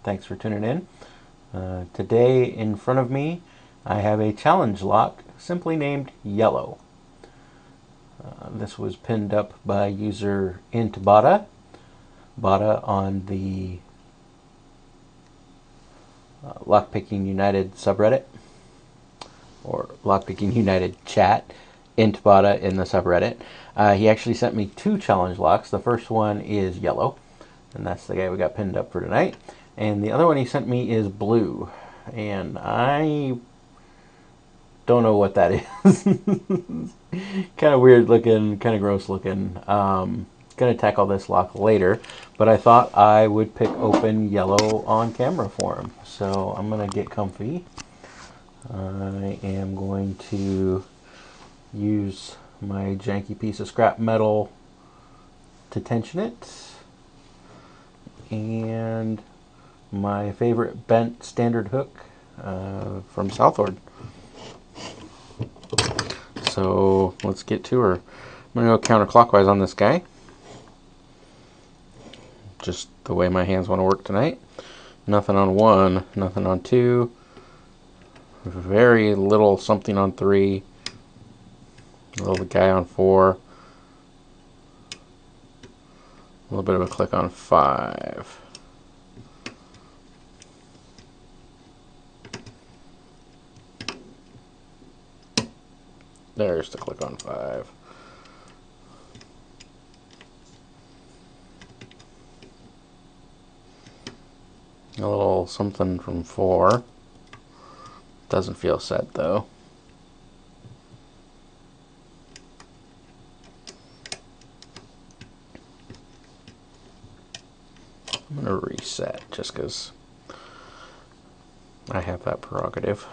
Thanks for tuning in. Today in front of me I have a challenge lock simply named Yellow. This was pinned up by user intbada on the Lockpicking United subreddit, or Lockpicking United chat, intbada in the subreddit. He actually sent me two challenge locks. The first one is Yellow, and that's the guy we got pinned up for tonight. And the other one he sent me is Blue, and I don't know what that is. Kind of weird looking, kind of gross looking. Gonna tackle this lock later, but I thought I would pick open Yellow on camera for him. So I'm gonna get comfy. I am going to use my janky piece of scrap metal to tension it, and my favorite bent standard hook from Southward. So let's get to her. I'm going to go counterclockwise on this guy, just the way my hands want to work tonight. Nothing on 1, nothing on 2, very little something on 3, a little guy on 4, a little bit of a click on 5. There's the click on 5. A little something from 4. Doesn't feel set though. I'm going to reset just because I have that prerogative.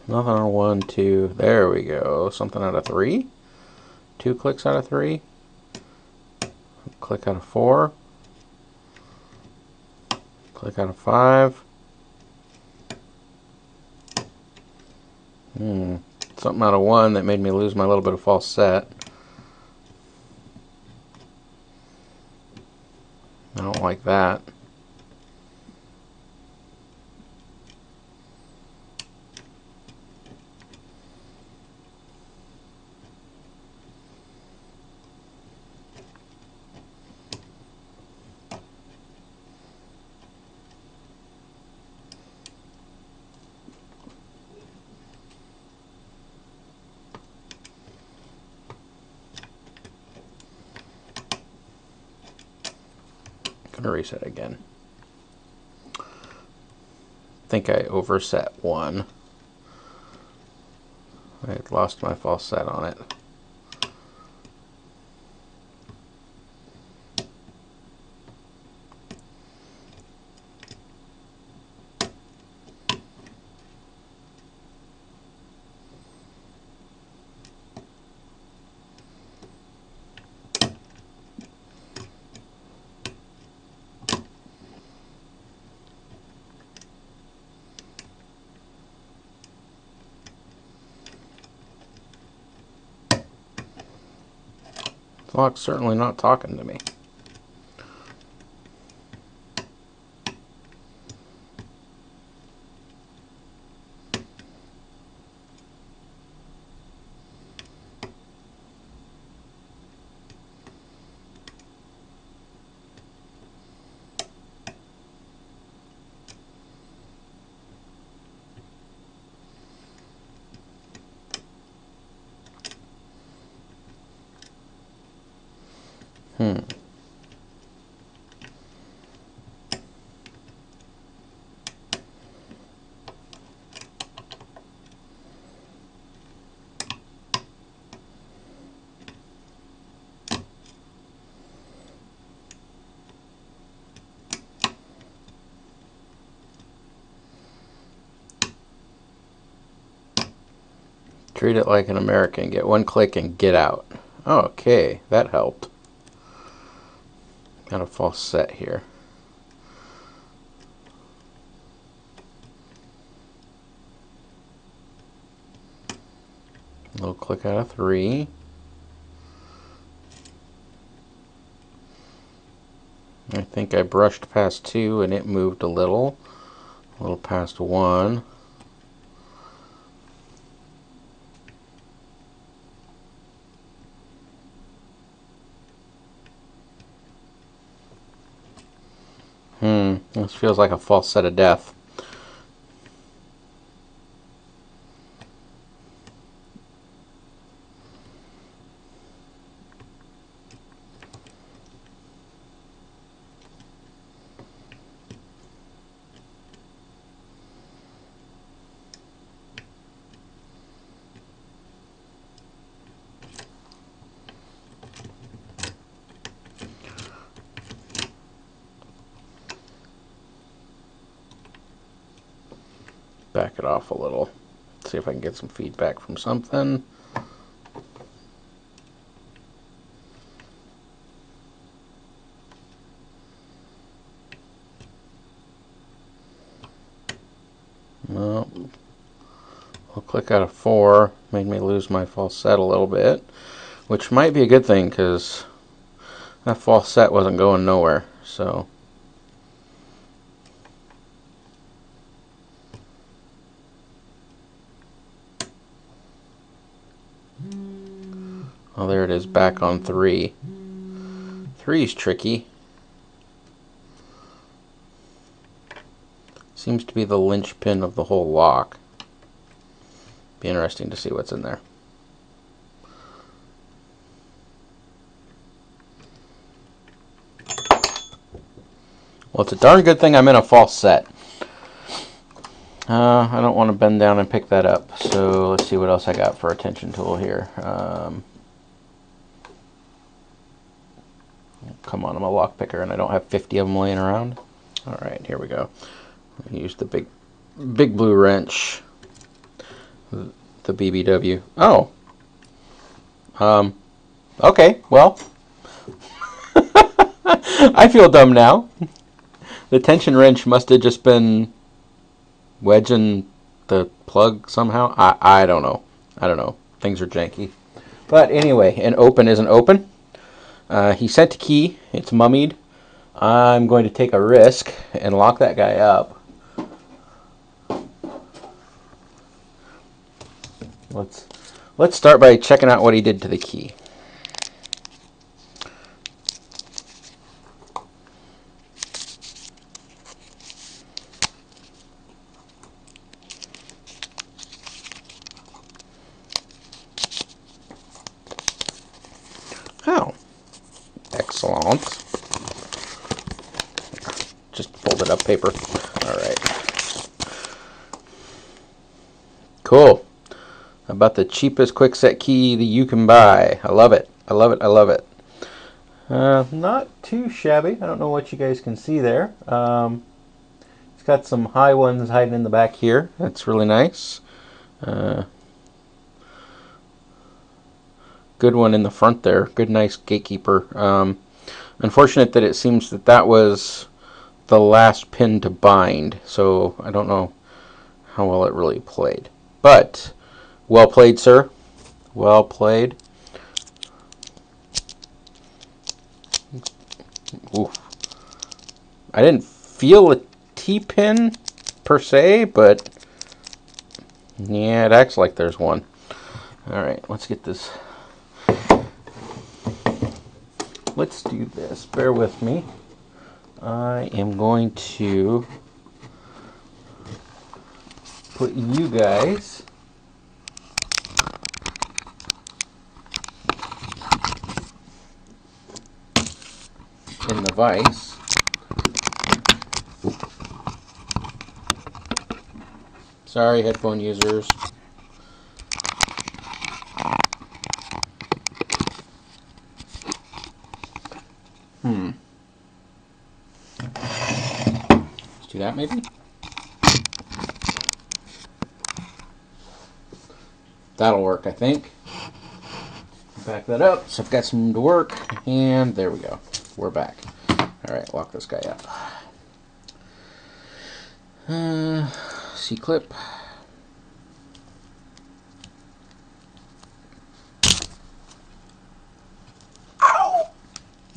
Nothing on 1, 2. There we go. Something out of 3. 2 clicks out of 3. Click out of 4. Click out of 5. Something out of 1 that made me lose my little bit of false set. I don't like that. Gonna reset again. I think I overset 1. I had lost my false set on it. The lock's certainly not talking to me. Treat it like an American. Get 1 click and get out. Okay, that helped. Got a false set here. A little click out of 3. I think I brushed past 2 and it moved a little past 1. This feels like a false set of death. Back it off a little. See if I can get some feedback from something. No. I'll click out of 4. Made me lose my false set a little bit, which might be a good thing because that false set wasn't going nowhere. So. Oh, there it is, back on 3. 3's tricky. Seems to be the linchpin of the whole lock. Be interesting to see what's in there. Well, it's a darn good thing I'm in a false set. I don't want to bend down and pick that up, so let's see what else I got for a tension tool here. Come on, I'm a lock picker and I don't have 50 of them laying around. Alright, here we go. Use the big blue wrench. The BBW. Oh! Okay, well. I feel dumb now. The tension wrench must have just been wedging the plug somehow. I don't know. I don't know. Things are janky. But anyway, an open is an open. He sent a key. It's mummied. I'm going to take a risk and lock that guy up. Let's start by checking out what he did to the key. Oh, excellent. Just folded up paper. All right. Cool. About the cheapest Kwikset key that you can buy. I love it. I love it. I love it. Not too shabby. I don't know what you guys can see there. It's got some high ones hiding in the back here. That's really nice. Good one in the front there. Good, nice gatekeeper. Unfortunate that it seems that that was the last pin to bind, so I don't know how well it really played. But well played, sir. Well played. Oof. I didn't feel a T-pin per se, but yeah, it acts like there's one. Alright, let's get this. Let's do this. Bear with me. I am going to put you guys in the vise. Sorry, headphone users. Let's do that maybe. That'll work, I think. Back that up, so I've got some room to work, and there we go. We're back. Alright, lock this guy up. C-clip. Ow!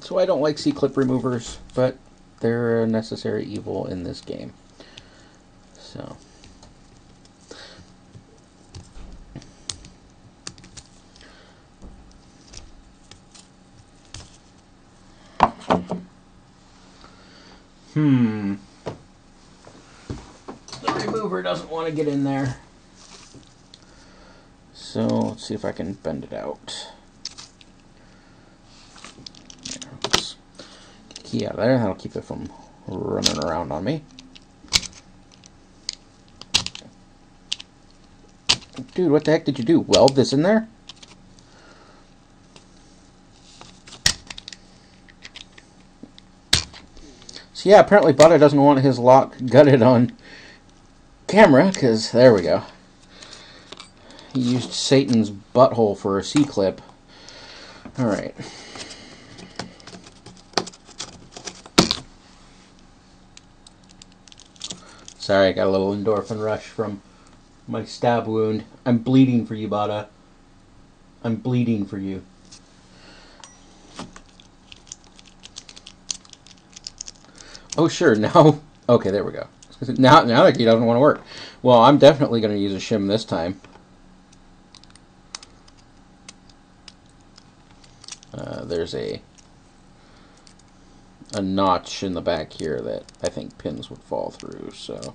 So I don't like C-clip removers, but they're a necessary evil in this game. So. The remover doesn't want to get in there. So let's see if I can bend it out. Let's get the key out of there. That'll keep it from running around on me. Dude, what the heck did you do? Weld this in there? So yeah, apparently Butter doesn't want his lock gutted on camera, because there we go. He used Satan's butthole for a C-clip. Alright. Sorry, I got a little endorphin rush from my stab wound. I'm bleeding for you, Bada. I'm bleeding for you. Oh, sure, now... Okay, there we go. Now that key doesn't want to work. Well, I'm definitely going to use a shim this time. There's a notch in the back here that I think pins would fall through, so...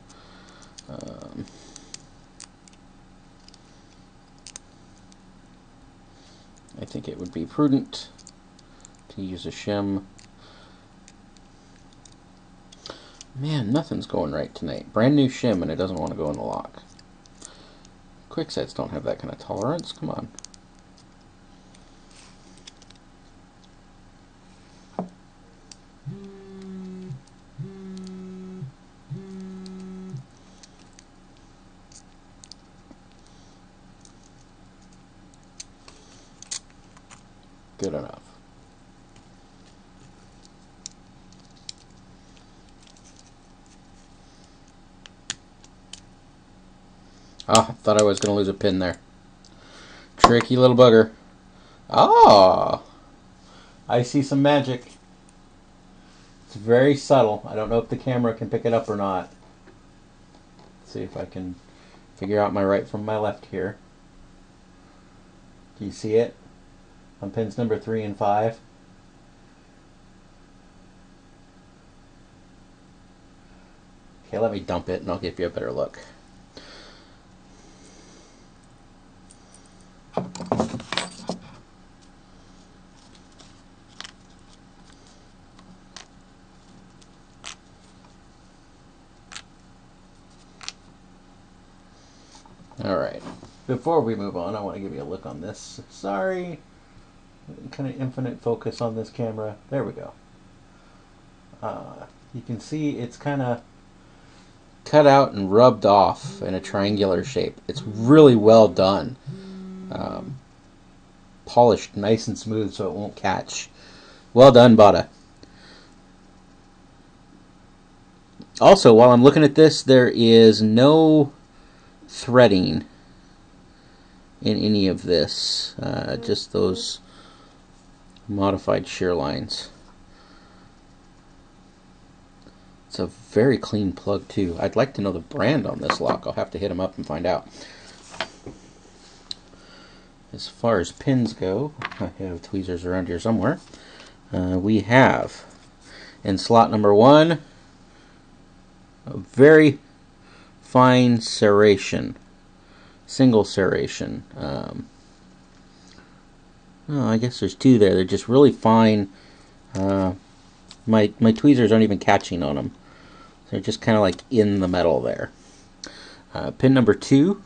I think it would be prudent to use a shim. Man, nothing's going right tonight. Brand new shim and it doesn't want to go in the lock. Quicksets don't have that kind of tolerance. Come on. Good enough. Oh, I thought I was going to lose a pin there. Tricky little bugger. Oh! I see some magic. It's very subtle. I don't know if the camera can pick it up or not. Let's see if I can figure out my right from my left here. Do you see it? On pins number 3 and 5. Okay, let me dump it and I'll give you a better look. Alright, before we move on, I want to give you a look on this. Sorry, kind of infinite focus on this camera. There we go. You can see it's kind of cut out and rubbed off in a triangular shape. It's really well done. Polished nice and smooth so it won't catch. Well done, Bada. Also, while I'm looking at this, there is no threading in any of this. Just those modified shear lines. It's a very clean plug too. I'd like to know the brand on this lock. I'll have to hit them up and find out. As far as pins go, I have tweezers around here somewhere. We have in slot number 1 a very fine serration, single serration. Oh, I guess there's 2 there. They're just really fine. My tweezers aren't even catching on them. They're just kind of like in the metal there. Pin number 2,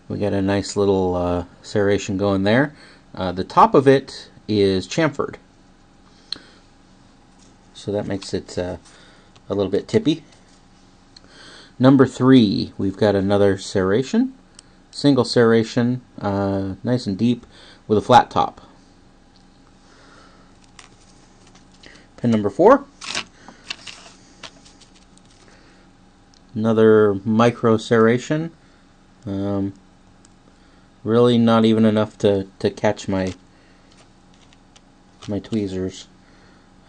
we got a nice little serration going there. The top of it is chamfered, so that makes it a little bit tippy. Number 3, we've got another serration, single serration, nice and deep with a flat top. Pin number 4, another micro serration, really not even enough to catch my tweezers.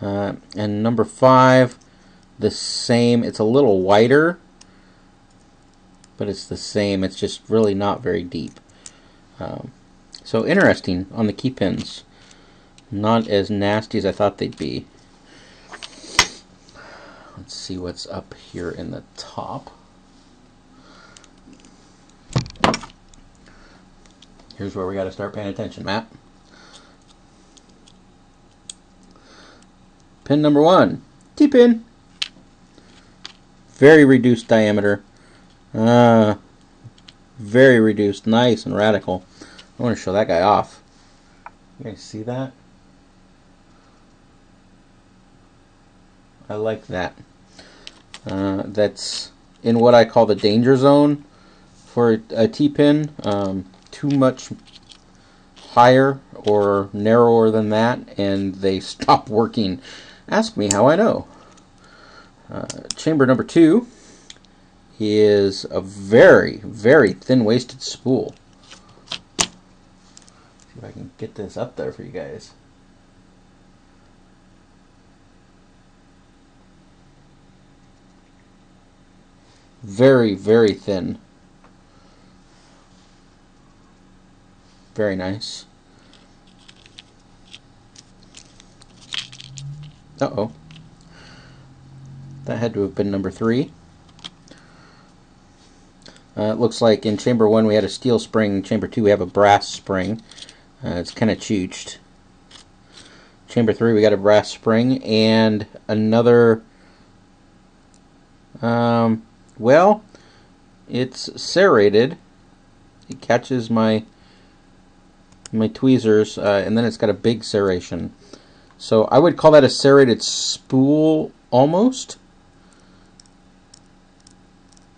And number 5, the same. It's a little wider, but it's the same. It's just really not very deep. So interesting on the key pins. Not as nasty as I thought they'd be. Let's see what's up here in the top. Here's where we got to start paying attention, Matt. Pin number 1, T-pin. Very reduced diameter. Very reduced, nice and radical. I want to show that guy off. You guys see that? I like that. That's in what I call the danger zone for a T-pin. Too much higher or narrower than that, and they stop working. Ask me how I know. Chamber number 2 is a very, very thin-waisted spool. See if I can get this up there for you guys. Very, very thin. Very nice. Uh-oh. That had to have been number 3. It looks like in chamber 1 we had a steel spring. Chamber 2 we have a brass spring. It's kind of chooched. Chamber 3 we got a brass spring and another... well, it's serrated. It catches my tweezers, and then it's got a big serration. So I would call that a serrated spool, almost.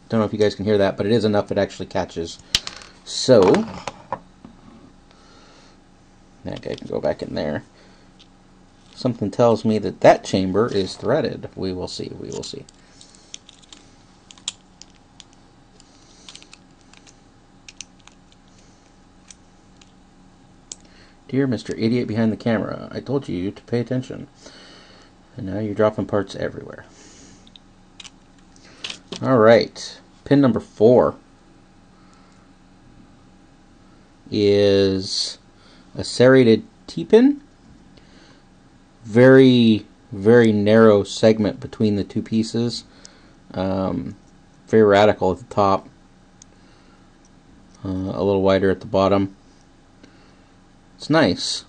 Don't know if you guys can hear that, but it is enough it actually catches. So, that guy can go back in there. Something tells me that that chamber is threaded. We will see, we will see. Dear Mr. Idiot behind the camera, I told you to pay attention. And now you're dropping parts everywhere. Alright, pin number 4 is a serrated T-pin. Very, very narrow segment between the two pieces. Very radical at the top. A little wider at the bottom. It's nice.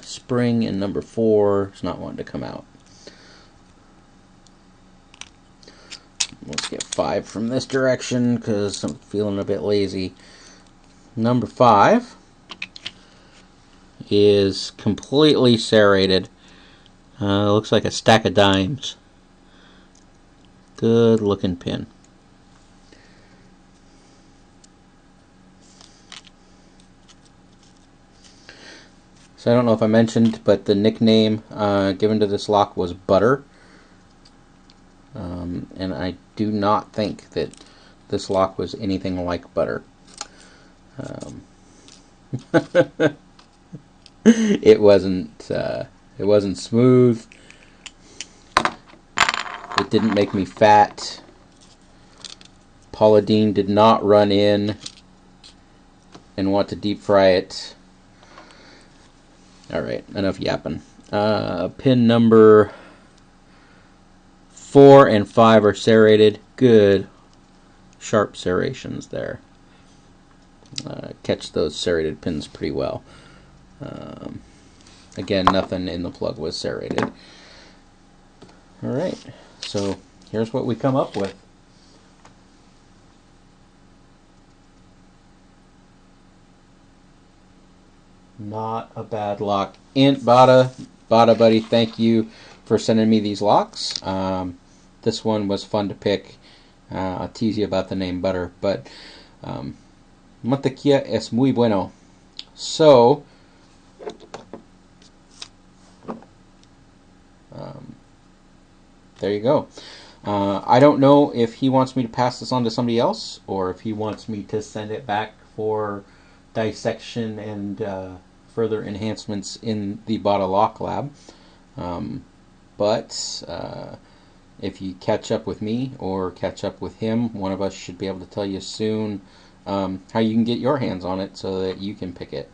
Spring in number 4 is not wanting to come out. Let's get 5 from this direction because I'm feeling a bit lazy. Number 5 is completely serrated. Looks like a stack of dimes. Good looking pin. So I don't know if I mentioned, but the nickname given to this lock was Butter. And I do not think that this lock was anything like butter. It wasn't smooth. It didn't make me fat. Paula Deen did not run in and want to deep fry it. Alright, enough yapping. Pin number 4 and 5 are serrated. Good sharp serrations there. Catch those serrated pins pretty well. Again, nothing in the plug was serrated. Alright, so here's what we come up with. Not a bad lock. Intbada, Bada Buddy, thank you for sending me these locks. This one was fun to pick. I'll tease you about the name Butter, but mantequilla es muy bueno. So, there you go. I don't know if he wants me to pass this on to somebody else, or if he wants me to send it back for dissection and further enhancements in the Bada lock lab. But if you catch up with me or catch up with him, one of us should be able to tell you soon how you can get your hands on it so that you can pick it.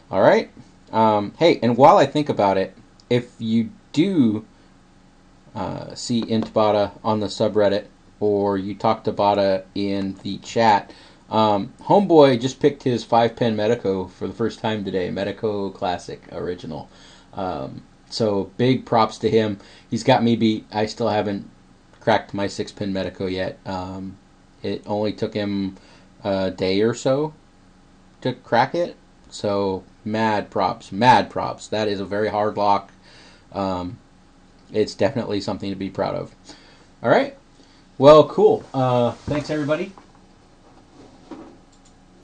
All right. Hey, and while I think about it, if you do see intbada on the subreddit, or you talk to Bada in the chat, Homeboy just picked his 5-pin Medico for the first time today, Medico Classic Original. So big props to him. He's got me beat. I still haven't cracked my 6-pin Medico yet. It only took him a day or so to crack it. So mad props, mad props. That is a very hard lock. It's definitely something to be proud of. All right. Well, cool. Thanks, everybody.